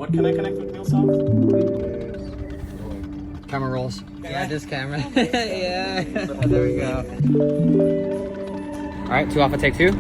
What can I connect with MuleSoft? Camera rolls. Yeah, just camera. Yeah. There we go. All right, 2 off, take 2.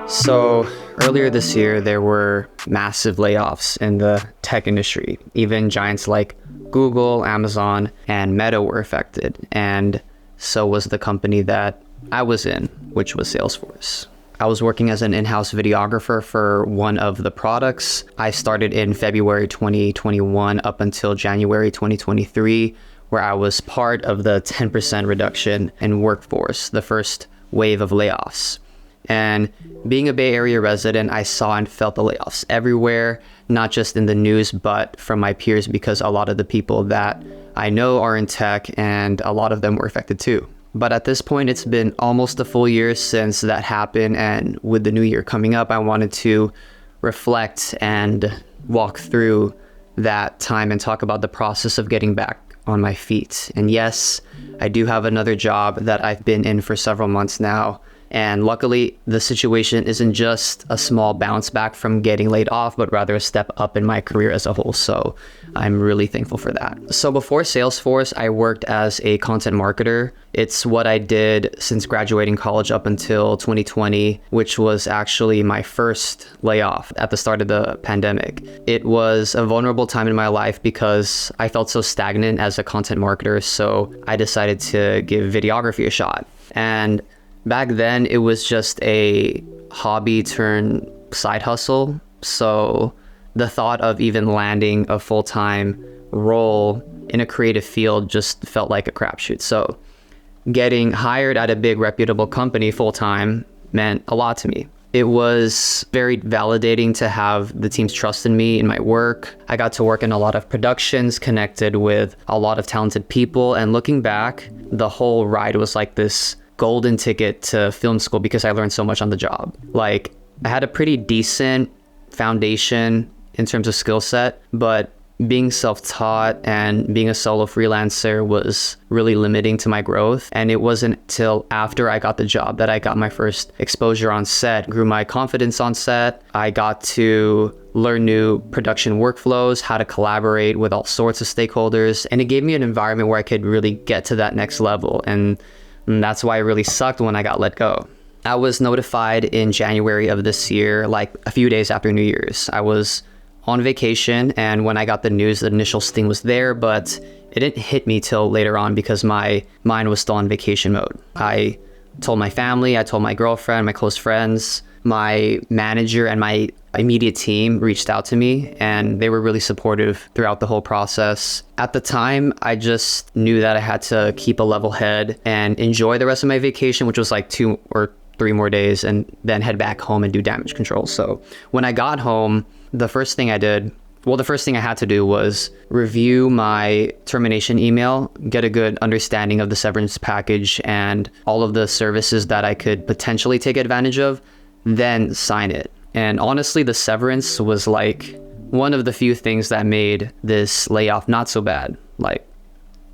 So earlier this year, there were massive layoffs in the tech industry. Even giants like Google, Amazon, and Meta were affected. And so was the company that I was in, which was Salesforce. I was working as an in-house videographer for one of the products. I started in February 2021 up until January 2023, where I was part of the 10% reduction in workforce, the first wave of layoffs. And being a Bay Area resident, I saw and felt the layoffs everywhere, not just in the news, but from my peers, because a lot of the people that I know are in tech and a lot of them were affected too. But at this point, it's been almost a full year since that happened. And with the new year coming up, I wanted to reflect and walk through that time and talk about the process of getting back on my feet. And yes, I do have another job that I've been in for several months now. And luckily, the situation isn't just a small bounce back from getting laid off, but rather a step up in my career as a whole. So I'm really thankful for that. So before Salesforce, I worked as a content marketer. It's what I did since graduating college up until 2020, which was actually my first layoff at the start of the pandemic. It was a vulnerable time in my life because I felt so stagnant as a content marketer. So I decided to give videography a shot. And back then, it was just a hobby turned side hustle. So the thought of even landing a full-time role in a creative field just felt like a crapshoot. So getting hired at a big reputable company full-time meant a lot to me. It was very validating to have the team's trust in me in my work. I got to work in a lot of productions, connected with a lot of talented people. And looking back, the whole ride was like this golden ticket to film school because I learned so much on the job. Like, I had a pretty decent foundation in terms of skill set, but being self-taught and being a solo freelancer was really limiting to my growth. And it wasn't till after I got the job that I got my first exposure on set, grew my confidence on set. I got to learn new production workflows, how to collaborate with all sorts of stakeholders. And it gave me an environment where I could really get to that next level. And that's why it really sucked when I got let go. I was notified in January of this year, like a few days after New Year's. I was on vacation, and when I got the news, the initial sting was there, but it didn't hit me till later on because my mind was still on vacation mode. I told my family, I told my girlfriend, my close friends, my manager and my immediate team reached out to me, and they were really supportive throughout the whole process. At the time, I just knew that I had to keep a level head and enjoy the rest of my vacation, which was like 2 or 3 more days, and then head back home and do damage control. So when I got home, the first thing I had to do was review my termination email, get a good understanding of the severance package and all of the services that I could potentially take advantage of, then sign it. And honestly, the severance was like one of the few things that made this layoff not so bad. Like,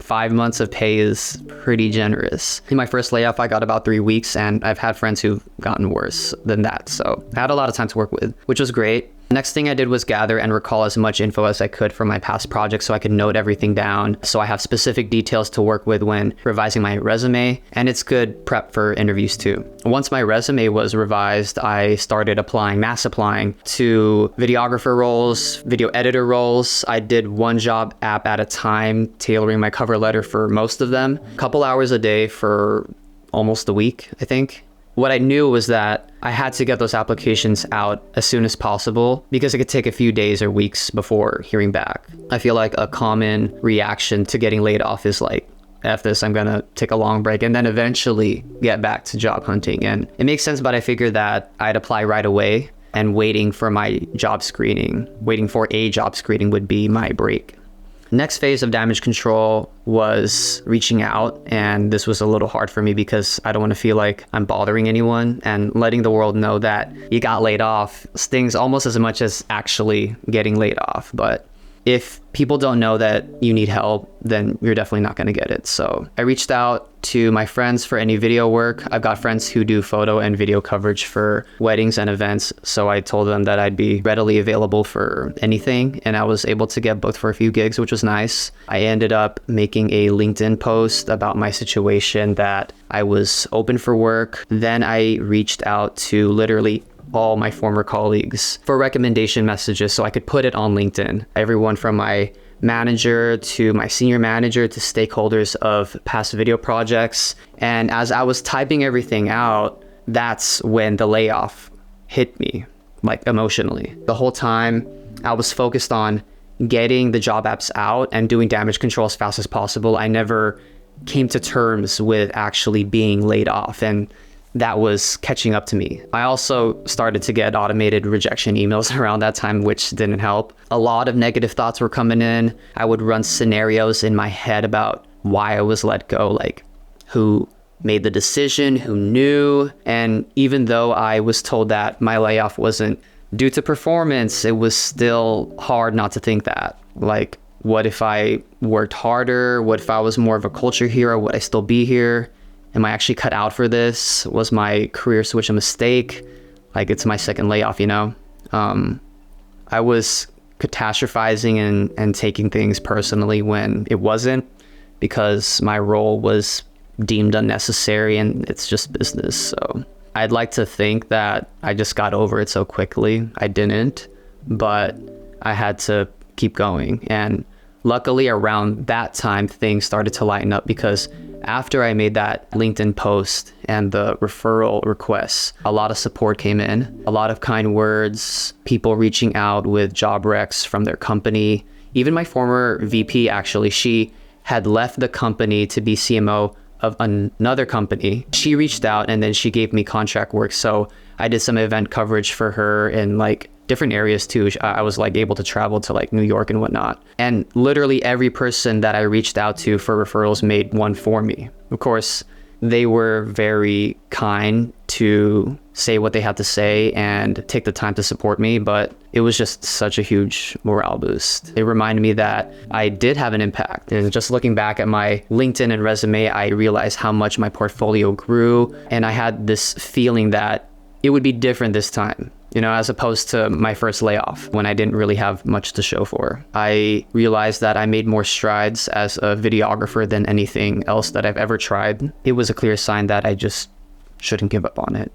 5 months of pay is pretty generous. In my first layoff, I got about 3 weeks, and I've had friends who've gotten worse than that. So I had a lot of time to work with, which was great. Next thing I did was gather and recall as much info as I could from my past projects so I could note everything down. So I have specific details to work with when revising my resume, and it's good prep for interviews too. Once my resume was revised, I started mass applying to videographer roles, video editor roles. I did one job app at a time, tailoring my cover letter for most of them. A couple hours a day for almost a week, I think. What I knew was that I had to get those applications out as soon as possible because it could take a few days or weeks before hearing back. I feel like a common reaction to getting laid off is like, F this, I'm gonna take a long break and then eventually get back to job hunting. And it makes sense, but I figured that I'd apply right away, and waiting for a job screening would be my break. Next phase of damage control was reaching out, and this was a little hard for me because I don't want to feel like I'm bothering anyone, and letting the world know that you got laid off stings almost as much as actually getting laid off. But if people don't know that you need help, then you're definitely not going to get it. So I reached out to my friends for any video work. I've got friends who do photo and video coverage for weddings and events. So I told them that I'd be readily available for anything. And I was able to get booked for a few gigs, which was nice. I ended up making a LinkedIn post about my situation, that I was open for work. Then I reached out to literally all my former colleagues for recommendation messages so I could put it on LinkedIn. Everyone from my manager to my senior manager to stakeholders of past video projects. And as I was typing everything out, that's when the layoff hit me, like emotionally. The whole time I was focused on getting the job apps out and doing damage control as fast as possible. I never came to terms with actually being laid off, and that was catching up to me. I also started to get automated rejection emails around that time, which didn't help. A lot of negative thoughts were coming in. I would run scenarios in my head about why I was let go, like who made the decision, who knew. And even though I was told that my layoff wasn't due to performance, it was still hard not to think that. Like, what if I worked harder? What if I was more of a culture hero? Would I still be here? Am I actually cut out for this? Was my career switch a mistake? Like, it's my second layoff, you know? I was catastrophizing and taking things personally when it wasn't, because my role was deemed unnecessary and it's just business. So I'd like to think that I just got over it so quickly. I didn't, but I had to keep going. And luckily around that time, things started to lighten up, because after I made that LinkedIn post and the referral requests, a lot of support came in, a lot of kind words, people reaching out with job recs from their company. Even my former VP, actually, she had left the company to be CMO of another company. She reached out and then she gave me contract work. So I did some event coverage for her in like different areas too. I was like able to travel to like New York and whatnot. And literally every person that I reached out to for referrals made one for me. Of course, they were very kind to say what they had to say and take the time to support me, but it was just such a huge morale boost. It reminded me that I did have an impact. And just looking back at my LinkedIn and resume, I realized how much my portfolio grew. And I had this feeling that it would be different this time, you know, as opposed to my first layoff when I didn't really have much to show for. I realized that I made more strides as a videographer than anything else that I've ever tried. It was a clear sign that I just shouldn't give up on it.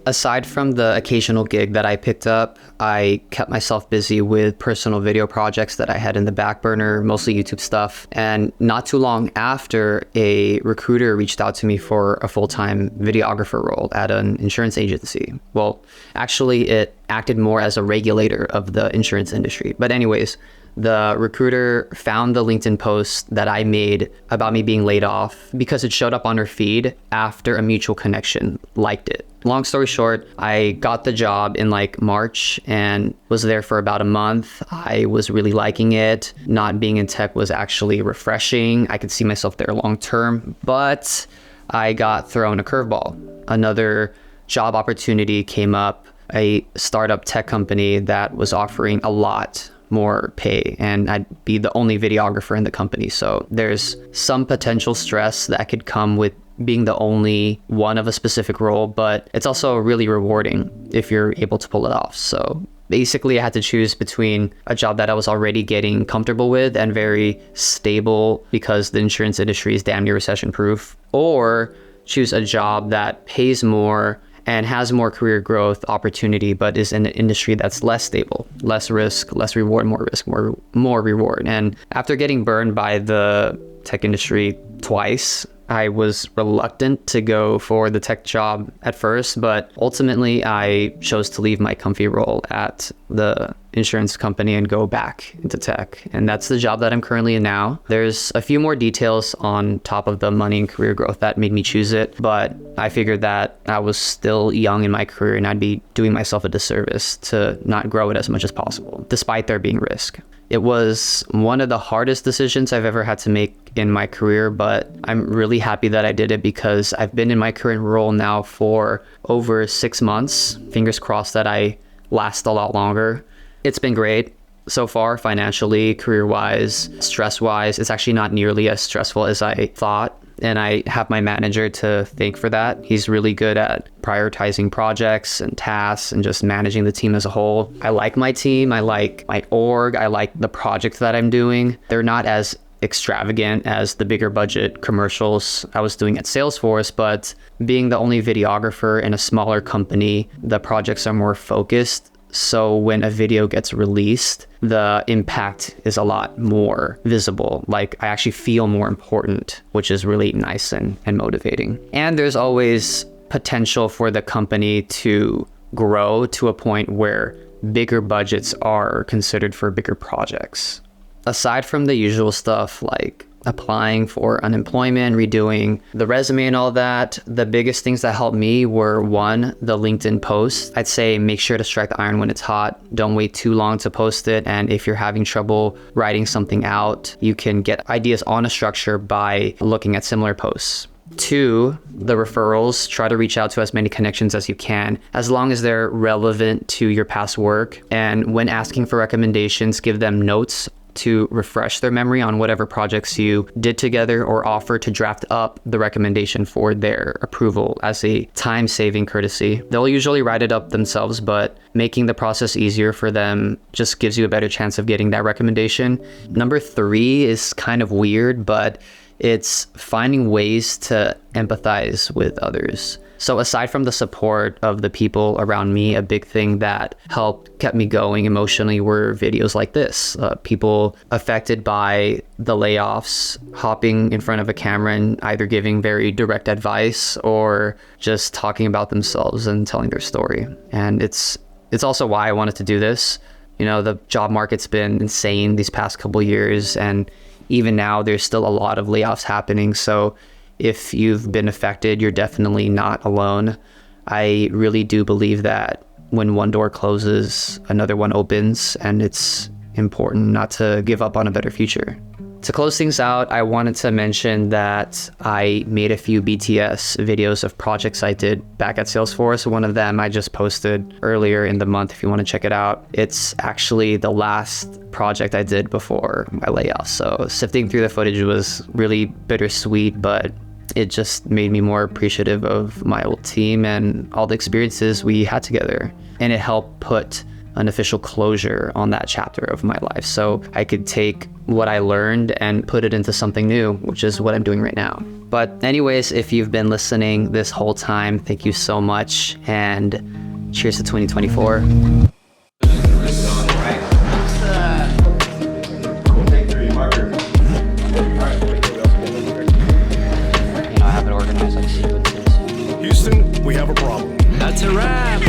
Aside from the occasional gig that I picked up, I kept myself busy with personal video projects that I had in the back burner, mostly YouTube stuff. And not too long after, a recruiter reached out to me for a full-time videographer role at an insurance agency. Well, actually, it acted more as a regulator of the insurance industry. But anyways, the recruiter found the LinkedIn post that I made about me being laid off because it showed up on her feed after a mutual connection liked it. Long story short, I got the job in like March and was there for about a month. I was really liking it. Not being in tech was actually refreshing. I could see myself there long term, but I got thrown a curveball. Another job opportunity came up, a startup tech company that was offering a lot more pay, and I'd be the only videographer in the company. So there's some potential stress that could come with being the only one of a specific role, but it's also really rewarding if you're able to pull it off. So basically I had to choose between a job that I was already getting comfortable with and very stable because the insurance industry is damn near recession proof, or choose a job that pays more and has more career growth opportunity, but is in an industry that's less stable, less risk, less reward, more risk, more reward. And after getting burned by the tech industry twice, I was reluctant to go for the tech job at first, but ultimately I chose to leave my comfy role at the insurance company and go back into tech. And that's the job that I'm currently in now. There's a few more details on top of the money and career growth that made me choose it, but I figured that I was still young in my career and I'd be doing myself a disservice to not grow it as much as possible, despite there being risk. It was one of the hardest decisions I've ever had to make in my career, but I'm really happy that I did it because I've been in my current role now for over 6 months. Fingers crossed that I last a lot longer. It's been great. so far, financially, career-wise, stress-wise. It's actually not nearly as stressful as I thought. And I have my manager to thank for that. He's really good at prioritizing projects and tasks and just managing the team as a whole. I like my team. I like my org. I like the projects that I'm doing. They're not as extravagant as the bigger budget commercials I was doing at Salesforce, but being the only videographer in a smaller company, the projects are more focused. So when a video gets released, the impact is a lot more visible. Like I actually feel more important, which is really nice and motivating. And there's always potential for the company to grow to a point where bigger budgets are considered for bigger projects. Aside from the usual stuff like applying for unemployment, redoing the resume and all that, the biggest things that helped me were one, the LinkedIn post. I'd say make sure to strike the iron when it's hot. Don't wait too long to post it. And if you're having trouble writing something out, you can get ideas on a structure by looking at similar posts. Two, the referrals. Try to reach out to as many connections as you can, as long as they're relevant to your past work. And when asking for recommendations, give them notes to refresh their memory on whatever projects you did together, or offer to draft up the recommendation for their approval as a time-saving courtesy. They'll usually write it up themselves, but making the process easier for them just gives you a better chance of getting that recommendation. Number three is kind of weird, but it's finding ways to empathize with others. So aside from the support of the people around me, a big thing that kept me going emotionally were videos like this. People affected by the layoffs, hopping in front of a camera and either giving very direct advice or just talking about themselves and telling their story. And it's also why I wanted to do this. You know, the job market's been insane these past couple years, and even now there's still a lot of layoffs happening. So if you've been affected, you're definitely not alone. I really do believe that when one door closes, another one opens, and it's important not to give up on a better future. To close things out, I wanted to mention that I made a few BTS videos of projects I did back at Salesforce. One of them I just posted earlier in the month if you want to check it out. It's actually the last project I did before my layoff. So sifting through the footage was really bittersweet, but it just made me more appreciative of my old team and all the experiences we had together. And it helped put an official closure on that chapter of my life, so I could take what I learned and put it into something new, which is what I'm doing right now. But anyways, if you've been listening this whole time, thank you so much, and cheers to 2024. I have it organized like sequences. Houston, we have a problem. That's a wrap.